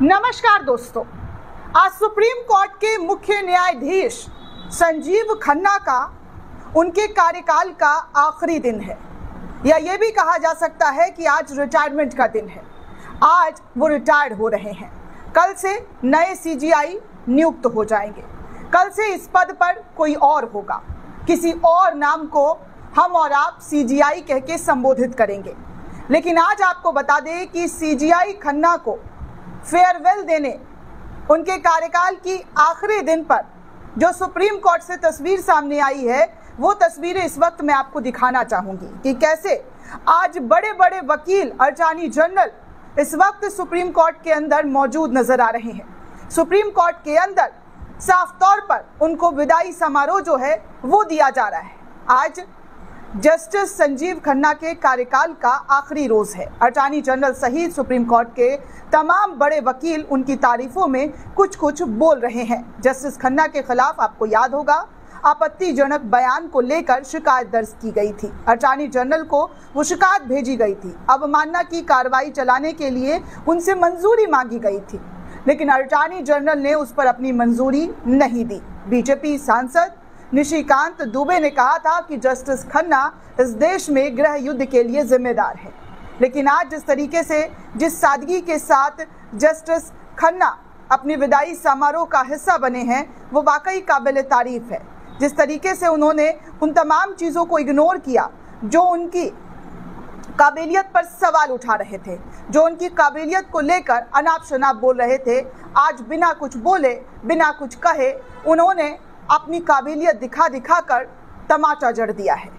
नमस्कार दोस्तों, आज सुप्रीम कोर्ट के मुख्य न्यायाधीश संजीव खन्ना का उनके कार्यकाल का आखिरी दिन है, या ये भी कहा जा सकता है कि आज रिटायरमेंट का दिन है। आज वो रिटायर्ड हो रहे हैं। कल से नए सीजीआई नियुक्त हो जाएंगे। कल से इस पद पर कोई और होगा, किसी और नाम को हम और आप सीजीआई कह के संबोधित करेंगे। लेकिन आज आपको बता दें कि सीजीआई खन्ना को फेयरवेल देने उनके कार्यकाल की आखिरी दिन पर जो सुप्रीम कोर्ट से तस्वीर सामने आई है, वो तस्वीरें इस वक्त मैं आपको दिखाना चाहूंगी कि कैसे आज बड़े बड़े वकील, अटॉर्नी जनरल इस वक्त सुप्रीम कोर्ट के अंदर मौजूद नजर आ रहे हैं। सुप्रीम कोर्ट के अंदर साफ तौर पर उनको विदाई समारोह जो है वो दिया जा रहा है। आज जस्टिस संजीव खन्ना के कार्यकाल का आखिरी रोज है। अटॉर्नी जनरल सहित सुप्रीम कोर्ट के तमाम बड़े वकील उनकी तारीफों में कुछ कुछ बोल रहे हैं। जस्टिस खन्ना के खिलाफ आपको याद होगा आपत्तिजनक बयान को लेकर शिकायत दर्ज की गई थी। अटॉर्नी जनरल को वो शिकायत भेजी गई थी। अवमानना की कार्रवाई चलाने के लिए उनसे मंजूरी मांगी गई थी, लेकिन अटॉर्नी जनरल ने उस पर अपनी मंजूरी नहीं दी। बीजेपी सांसद निशिकांत दुबे ने कहा था कि जस्टिस खन्ना इस देश में गृह युद्ध के लिए जिम्मेदार है। लेकिन आज जिस तरीके से, जिस सादगी के साथ जस्टिस खन्ना अपनी विदाई समारोह का हिस्सा बने हैं, वो वाकई काबिल तारीफ है। जिस तरीके से उन्होंने उन तमाम चीज़ों को इग्नोर किया जो उनकी काबिलियत पर सवाल उठा रहे थे, जो उनकी काबिलियत को लेकर अनाप शनाप बोल रहे थे, आज बिना कुछ बोले, बिना कुछ कहे उन्होंने अपनी काबिलियत दिखा दिखा कर तमाचा जड़ दिया है,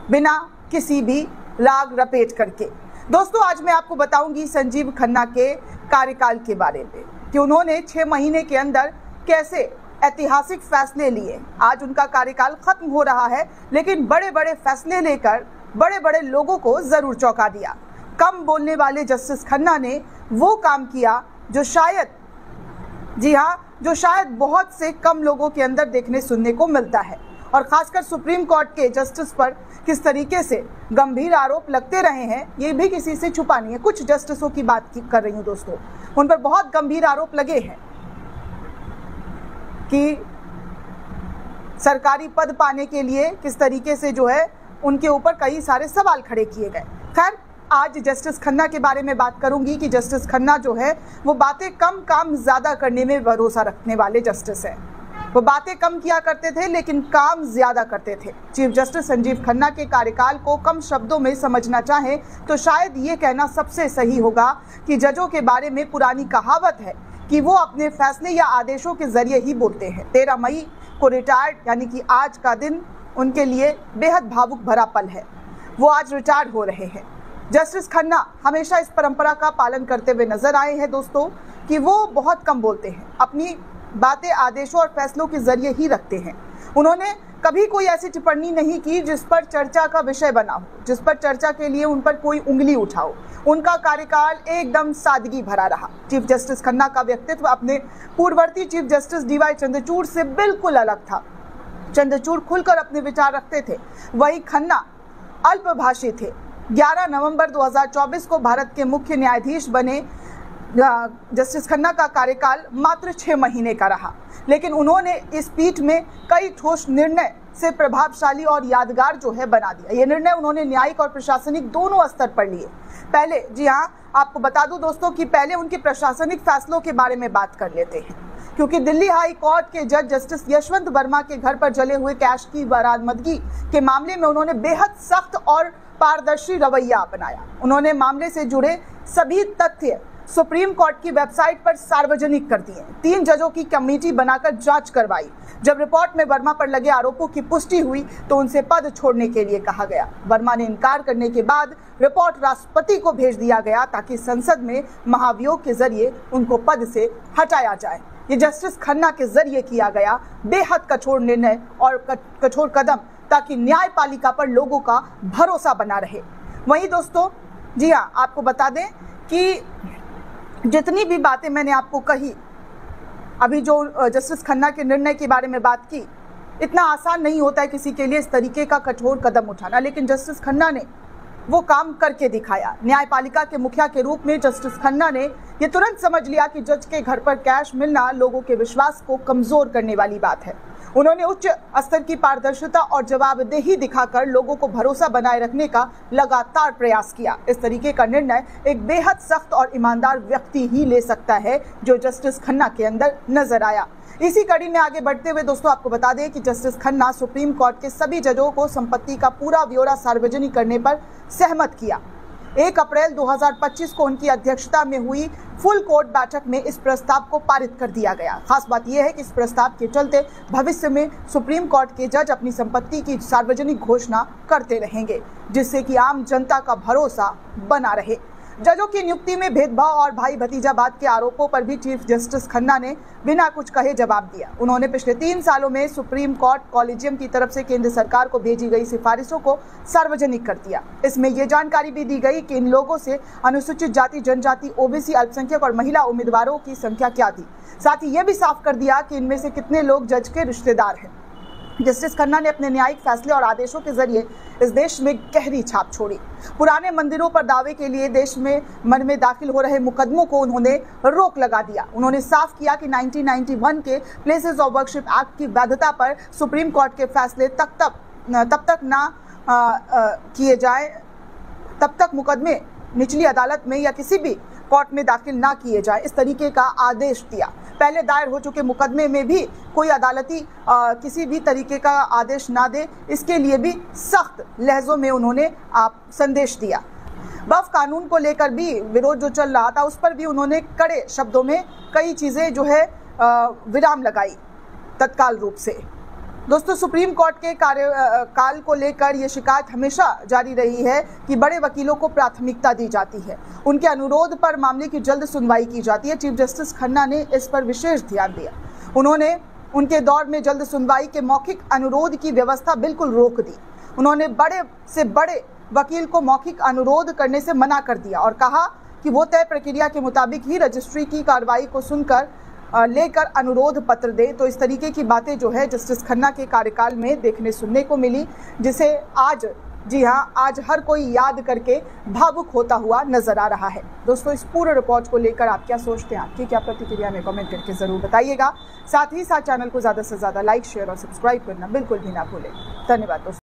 बिना किसी भी लाग रपेट करके। दोस्तों, आज मैं आपको बताऊंगी संजीव खन्ना के कार्यकाल के बारे में कि उन्होंने 6 महीने के अंदर कैसे ऐतिहासिक फैसले लिए। आज उनका कार्यकाल खत्म हो रहा है, लेकिन बड़े बड़े फैसले लेकर बड़े बड़े लोगों को जरूर चौंका दिया। कम बोलने वाले जस्टिस खन्ना ने वो काम किया जो शायद, जी हाँ, जो शायद बहुत से कम लोगों के अंदर देखने सुनने को मिलता है। और खासकर सुप्रीम कोर्ट के जस्टिस पर किस तरीके से गंभीर आरोप लगते रहे हैं, ये भी किसी से छुपा नहीं है। कुछ जस्टिसों की बात कर रही हूँ दोस्तों, उन पर बहुत गंभीर आरोप लगे हैं कि सरकारी पद पाने के लिए किस तरीके से जो है उनके ऊपर कई सारे सवाल खड़े किए गए। खैर, आज जस्टिस खन्ना के बारे में बात करूंगी कि जस्टिस खन्ना जो है वो बातें कम, काम ज्यादा करने में भरोसा रखने वाले जस्टिस हैं। वो बातें कम किया करते थे लेकिन काम ज्यादा करते थे। चीफ जस्टिस संजीव खन्ना के कार्यकाल को कम शब्दों में समझना चाहें तो शायद ये कहना सबसे सही होगा कि जजों के बारे में पुरानी कहावत है कि वो अपने फैसले या आदेशों के जरिए ही बोलते हैं। 13 मई को रिटायर्ड, यानी कि आज का दिन उनके लिए बेहद भावुक भरा पल है। वो आज रिटायर्ड हो रहे हैं। जस्टिस खन्ना हमेशा इस परंपरा का पालन करते हुए नजर आए हैं दोस्तों कि वो बहुत कम बोलते हैं, अपनी बातें आदेशों और फैसलों के जरिए ही रखते हैं। उन्होंने कभी कोई ऐसी टिप्पणी नहीं की जिस पर चर्चा का विषय बना हो, जिस पर चर्चा के लिए उन पर कोई उंगली उठाओ। उनका कार्यकाल एकदम सादगी भरा रहा। चीफ जस्टिस खन्ना का व्यक्तित्व अपने पूर्ववर्ती चीफ जस्टिस डीवाई चंद्रचूड़ से बिल्कुल अलग था। चंद्रचूड़ खुलकर अपने विचार रखते थे, वही खन्ना अल्पभाषी थे। 11 नवंबर 2024 को भारत के मुख्य न्यायाधीश बने जस्टिस खन्ना का कार्यकाल मात्र 6 महीने का रहा, लेकिन उन्होंने इस पीठ में कई ठोस निर्णय से प्रभावशाली और यादगार जो है बना दिया। ये निर्णय उन्होंने न्यायिक और प्रशासनिक दोनों स्तर पर लिए। पहले, जी हाँ, आपको बता दूं दोस्तों कि पहले उनके प्रशासनिक फैसलों के बारे में बात कर लेते हैं, क्योंकि दिल्ली हाई कोर्ट के जज जस्टिस यशवंत वर्मा के घर पर जले हुए कैश की बरामदगी के मामले में उन्होंने बेहद सख्त और पारदर्शी रवैया अपनाया। उन्होंने मामले से जुड़े सभी तथ्य सुप्रीम कोर्ट की वेबसाइट पर सार्वजनिक कर दिए। 3 जजों की कमेटी बनाकर जांच करवाई। जब रिपोर्ट में वर्मा पर लगे आरोपों की पुष्टि हुई तो उनसे पद छोड़ने के लिए कहा गया। वर्मा ने इनकार करने के बाद रिपोर्ट राष्ट्रपति को भेज दिया गया ताकि संसद में महाभियोग के जरिए उनको पद से हटाया जाए। ये जस्टिस खन्ना के जरिए किया गया बेहद कठोर निर्णय और कठोर कदम, ताकि न्यायपालिका पर लोगों का भरोसा बना रहे। वहीं दोस्तों, जी हाँ, आपको बता दें कि जितनी भी बातें मैंने आपको कही, अभी जो जस्टिस खन्ना के निर्णय के बारे में बात की, इतना आसान नहीं होता है किसी के लिए इस तरीके का कठोर कदम उठाना, लेकिन जस्टिस खन्ना ने वो काम करके दिखाया। न्यायपालिका के मुखिया के रूप में जस्टिस खन्ना ने ये तुरंत समझ लिया कि जज के घर पर कैश मिलना लोगों के विश्वास को कमजोर करने वाली बात है। उन्होंने उच्च स्तर की पारदर्शिता और जवाबदेही दिखाकर लोगों को भरोसा बनाए रखने का लगातार प्रयास किया। इस तरीके का निर्णय एक बेहद सख्त और ईमानदार व्यक्ति ही ले सकता है, जो जस्टिस खन्ना के अंदर नजर आया। इसी कड़ी में आगे बढ़ते हुए दोस्तों आपको बता दें कि जस्टिस खन्ना सुप्रीम कोर्ट के सभी जजों को संपत्ति का पूरा ब्यौरा सार्वजनिक करने पर सहमत किया। 1 अप्रैल 2025 को उनकी अध्यक्षता में हुई फुल कोर्ट बैठक में इस प्रस्ताव को पारित कर दिया गया। खास बात यह है कि इस प्रस्ताव के चलते भविष्य में सुप्रीम कोर्ट के जज अपनी संपत्ति की सार्वजनिक घोषणा करते रहेंगे, जिससे कि आम जनता का भरोसा बना रहे। जजों की नियुक्ति में भेदभाव और भाई भतीजावाद के आरोपों पर भी चीफ जस्टिस खन्ना ने बिना कुछ कहे जवाब दिया। उन्होंने पिछले 3 सालों में सुप्रीम कोर्ट कॉलेजियम की तरफ से केंद्र सरकार को भेजी गई सिफारिशों को सार्वजनिक कर दिया। इसमें यह जानकारी भी दी गई कि इन लोगों से अनुसूचित जाति, जनजाति, ओबीसी, अल्पसंख्यक और महिला उम्मीदवारों की संख्या क्या थी। साथ ही यह भी साफ कर दिया कि इनमें से कितने लोग जज के रिश्तेदार हैं। जस्टिस खन्ना ने अपने न्यायिक फैसले और आदेशों के जरिए इस देश में गहरी छाप छोड़ी। पुराने मंदिरों पर दावे के लिए देश में मन में दाखिल हो रहे मुकदमों को उन्होंने रोक लगा दिया। उन्होंने साफ किया कि 1991 के प्लेसेस ऑफ वर्शिप एक्ट की वैधता पर सुप्रीम कोर्ट के फैसले तब तक ना किए जाए, तब तक मुकदमे निचली अदालत में या किसी भी कोर्ट में दाखिल ना किए जाए, इस तरीके का आदेश दिया। पहले दायर हो चुके मुकदमे में भी कोई अदालती किसी भी तरीके का आदेश ना दे, इसके लिए भी सख्त लहजों में उन्होंने संदेश दिया। वक्फ कानून को लेकर भी विरोध जो चल रहा था, उस पर भी उन्होंने कड़े शब्दों में कई चीजें जो है विराम लगाई तत्काल रूप से। दोस्तों, सुप्रीम कोर्ट के कार्यकाल को लेकर ये शिकायत हमेशा जारी रही है कि बड़े वकीलों को प्राथमिकता दी जाती है, उनके अनुरोध पर मामले की जल्द सुनवाई की जाती है। चीफ जस्टिस खन्ना ने इस पर विशेष ध्यान दिया। उन्होंने उनके दौर में जल्द सुनवाई के मौखिक अनुरोध की व्यवस्था बिल्कुल रोक दी। उन्होंने बड़े से बड़े वकील को मौखिक अनुरोध करने से मना कर दिया और कहा कि वो तय प्रक्रिया के मुताबिक ही रजिस्ट्री की कार्रवाई को सुनकर लेकर अनुरोध पत्र दे। तो इस तरीके की बातें जो है जस्टिस खन्ना के कार्यकाल में देखने सुनने को मिली, जिसे आज, जी हाँ, आज हर कोई याद करके भावुक होता हुआ नजर आ रहा है। दोस्तों, इस पूरे रिपोर्ट को लेकर आप क्या सोचते हैं, आपकी क्या प्रतिक्रिया में कमेंट करके जरूर बताइएगा। साथ ही साथ चैनल को ज़्यादा से ज़्यादा लाइक, शेयर और सब्सक्राइब करना बिल्कुल भी ना भूलें। धन्यवाद दोस्तों।